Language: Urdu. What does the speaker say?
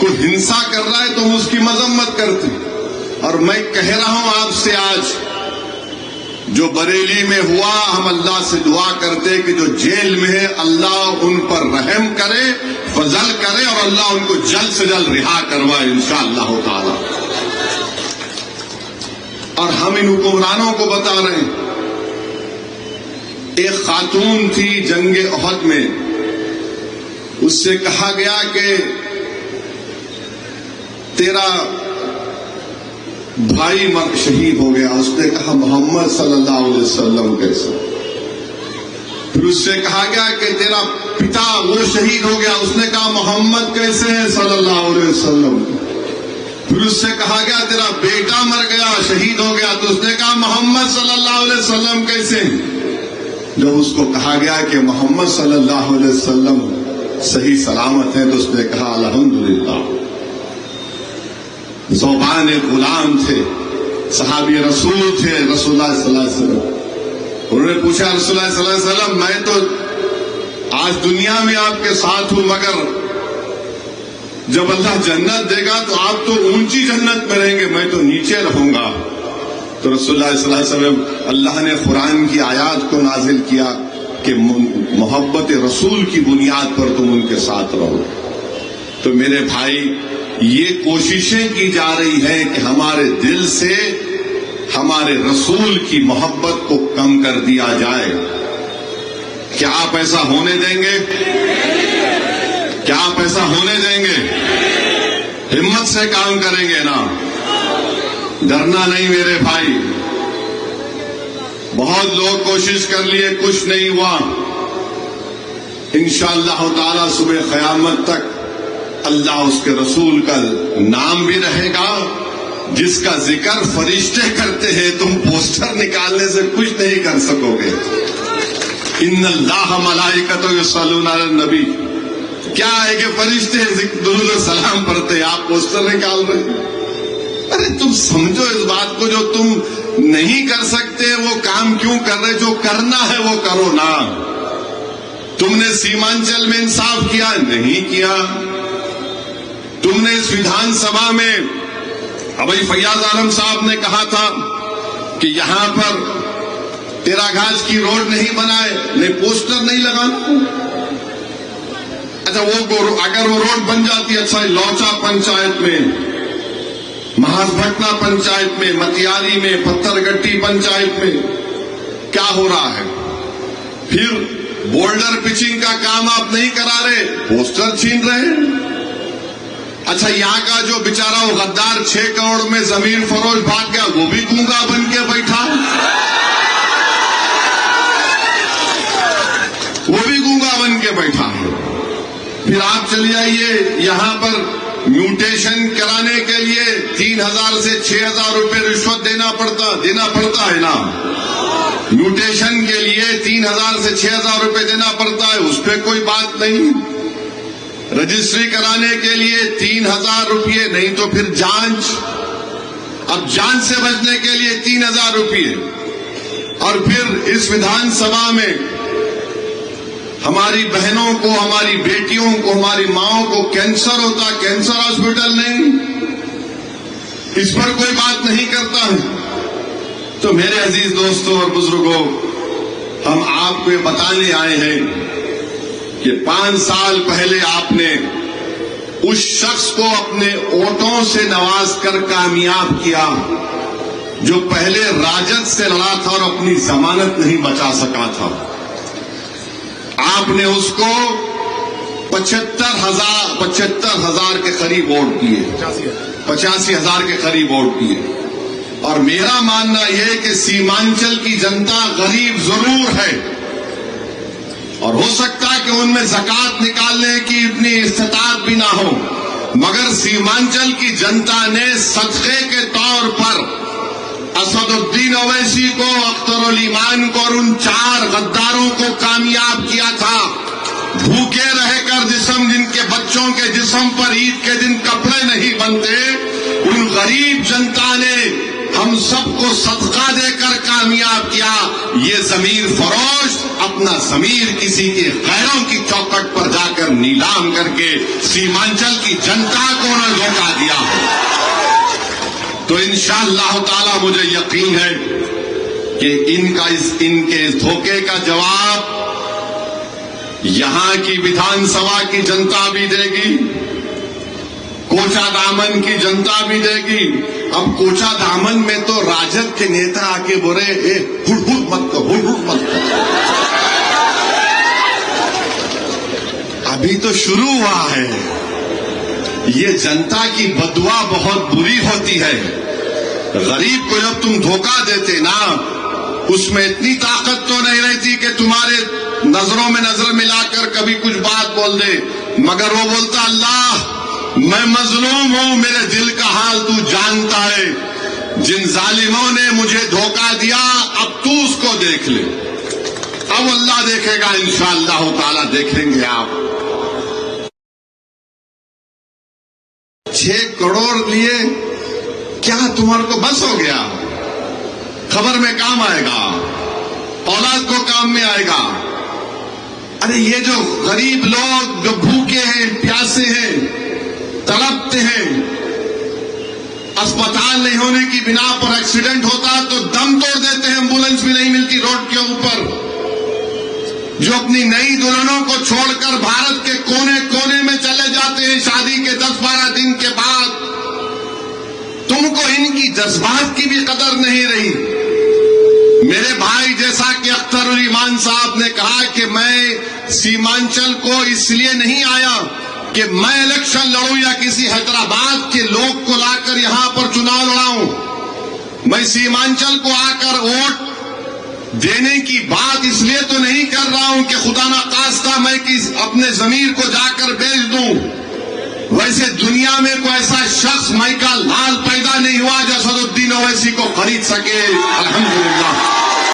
وہ ہنسا کر رہا ہے تم اس کی مذمت کرتے. اور میں کہہ رہا ہوں آپ سے آج جو بریلی میں ہوا، ہم اللہ سے دعا کرتے کہ جو جیل میں ہے اللہ ان پر رحم کرے، فضل کرے، اور اللہ ان کو جلد سے جلد رہا کروائے انشاءاللہ تعالی. اور ہم ان حکمرانوں کو بتا رہے ہیں. ایک خاتون تھی جنگ احد میں، اس سے کہا گیا کہ تیرا بھائی شہید ہو گیا. اس نے کہا محمد صلی اللہ علیہ وسلم کیسے؟ پھر اس سے کہا گیا کہ تیرا پتا وہ شہید ہو گیا. اس نے کہا محمد کیسے ہے صلی اللہ علیہ وسلم. پھر اس سے کہا گیا تیرا بیٹا مر گیا، شہید ہو گیا. تو اس نے کہا محمد صلی اللہ علیہ وسلم کیسے ہیں؟ جب اس کو کہا گیا کہ محمد صلی اللہ علیہ وسلم صحیح سلامت ہیں تو اس نے کہا الحمدللہ. زوبان غلام تھے، صحابی رسول تھے رسول اللہ صلی اللہ علیہ وسلم. انہوں نے پوچھا رسول اللہ صلی اللہ علیہ وسلم میں تو آج دنیا میں آپ کے ساتھ ہوں، مگر جب اللہ جنت دے گا تو آپ تو اونچی جنت میں رہیں گے، میں تو نیچے رہوں گا. تو رسول اللہ صلی اللہ علیہ وسلم اللہ نے قرآن کی آیات کو نازل کیا کہ محبت رسول کی بنیاد پر تم ان کے ساتھ رہو. تو میرے بھائی یہ کوششیں کی جا رہی ہیں کہ ہمارے دل سے ہمارے رسول کی محبت کو کم کر دیا جائے. کیا آپ ایسا ہونے دیں گے؟ کیا آپ ایسا ہونے دیں گے؟ ہمت سے کام کریں گے نا، ڈرنا نہیں میرے بھائی. بہت لوگ کوشش کر لیے، کچھ نہیں ہوا. انشاءاللہ تعالی صبح قیامت تک اللہ اس کے رسول کا نام بھی رہے گا جس کا ذکر فرشتے کرتے ہیں. تم پوسٹر نکالنے سے کچھ نہیں کر سکو گے. ان اللہ ملائکۃ یصلون علی النبی، کیا ہے کہ فرشتے درود و سلام پڑھتے، آپ پوسٹر نکال رہے ہیں. ارے تم سمجھو اس بات کو، جو تم نہیں کر سکتے وہ کام کیوں کر رہے؟ جو کرنا ہے وہ کرو نا. تم نے سیمانچل میں انصاف کیا؟ نہیں کیا. تم نے اس ودھان سبھا میں ابھی فیاض عالم صاحب نے کہا تھا کہ یہاں پر تیرا گھاس کی روڈ نہیں بنائے، نے پوسٹر نہیں لگانا. اچھا وہ اگر وہ روڈ بن جاتی، اچھا لوچا پنچایت میں، مہاس بھٹنا پنچایت میں، متیاری میں، پتھر گٹی پنچایت میں کیا ہو رہا ہے؟ پھر بولڈر پچنگ کا کام آپ نہیں کرا رہے، پوسٹر چھین رہے ہیں. اچھا یہاں کا جو بیچارہ وہ غدار 6 کروڑ میں زمین فروش بھاگ گیا، وہ بھی گونگا بن کے بیٹھا، وہ بھی گونگا بن کے بیٹھا. پھر آپ چلی آئیے یہاں پر میوٹیشن کرانے کے لیے 3000 سے 6000 روپے رشوت دینا پڑتا ہے نا. میوٹیشن کے لیے 3000 سے 6000 روپے دینا پڑتا ہے، اس پہ کوئی بات نہیں. رجسٹری کرانے کے لیے 3000 روپئے، نہیں تو پھر جانچ. اب جانچ سے بچنے کے لیے 3000 روپئے. اور پھر اس ودھان سبھا میں ہماری بہنوں کو، ہماری بیٹیوں کو، ہماری ماؤں کو کینسر ہوتا، کینسر ہاسپٹل نہیں، اس پر کوئی بات نہیں کرتا ہے. تو میرے عزیز دوستوں اور بزرگوں، ہم آپ کو یہ بتانے آئے ہیں کہ 5 سال پہلے آپ نے اس شخص کو اپنے ووٹوں سے نواز کر کامیاب کیا جو پہلے راجد سے لڑا تھا اور اپنی ضمانت نہیں بچا سکا تھا. آپ نے اس کو 75,000 کے قریب ووٹ دیے، 85,000 کے قریب ووٹ دیے. اور میرا ماننا یہ کہ سیمانچل کی جنتا غریب ضرور ہے، اور ہو سکتا ہے کہ ان میں زکوٰۃ نکالنے کی اتنی استطاعت بھی نہ ہو، مگر سیمانچل کی جنتا نے صدقے کے طور پر اسد الدین اویسی کو، اختر الایمان کو اور ان 4 غداروں کو کامیاب کیا تھا. بھوکے رہ کر جن کے بچوں کے جسم پر عید کے دن کپڑے نہیں بنتے، ان غریب جنتا نے ہم سب کو صدقہ دے کر کامیاب کیا. یہ ضمیر فروش اپنا ضمیر کسی کے غیروں کی چوکٹ پر جا کر نیلام کر کے سیمانچل کی جنتا کو نہ دھوکہ دیا. تو انشاءاللہ تعالی مجھے یقین ہے کہ ان کے اس دھوکے کا جواب یہاں کی ویدھان سبھا کی جنتا بھی دے گی, کوچا دامن کی جنتا بھی دے گی. اب کوچا دامن میں تو راجد کے نیتا آ کے بولے ہڑ ہڑ مت کرو, ہڑ ہڑ مت کرو. ابھی تو شروع ہوا ہے. یہ جنتا کی بددعا بہت بری ہوتی ہے. غریب کو جب تم دھوکہ دیتے نا, اس میں اتنی طاقت تو نہیں رہتی کہ تمہارے نظروں میں نظر ملا کر کبھی کچھ بات بول دے, مگر وہ بولتا اللہ میں مظلوم ہوں, میرے دل کا حال تو جانتا ہے. جن ظالموں نے مجھے دھوکہ دیا اب تو اس کو دیکھ لے. اب اللہ دیکھے گا انشاءاللہ تعالی, دیکھیں گے آپ. 6 کروڑ لیے کیا تمہارے کو بس ہو گیا؟ خبر میں کام آئے گا, اولاد کو کام میں آئے گا. ارے یہ جو غریب لوگ جو بھوکے ہیں, پیاسے ہیں, تڑپتے ہیں, اسپتال نہیں ہونے کی بنا پر ایکسیڈنٹ ہوتا تو دم توڑ دیتے ہیں, ایمبولینس بھی نہیں ملتی روڈ کے اوپر. جو اپنی نئی دلہنوں کو چھوڑ کر بھارت کے کونے کونے میں چلے جاتے ہیں شادی کے 10-12 دن کے بعد. تم کو ان کی جذبات کی بھی قدر نہیں رہی. میرے بھائی جیسا کہ اختر الایمان صاحب نے کہا کہ میں سیمانچل کو اس لیے نہیں آیا کہ میں الیکشن لڑوں یا کسی حیدرآباد کے لوگ کو لا کر یہاں پر چناؤ لڑاؤں. میں سیمانچل کو آ کر ووٹ دینے کی بات اس لیے تو نہیں کر رہا ہوں کہ خدا نخواستہ میں اپنے ضمیر کو جا کر بیچ دوں. ویسے دنیا میں کوئی ایسا شخص مائی کا لال پیدا نہیں ہوا جو اسد الدین اویسی کو خرید سکے. الحمدللہ.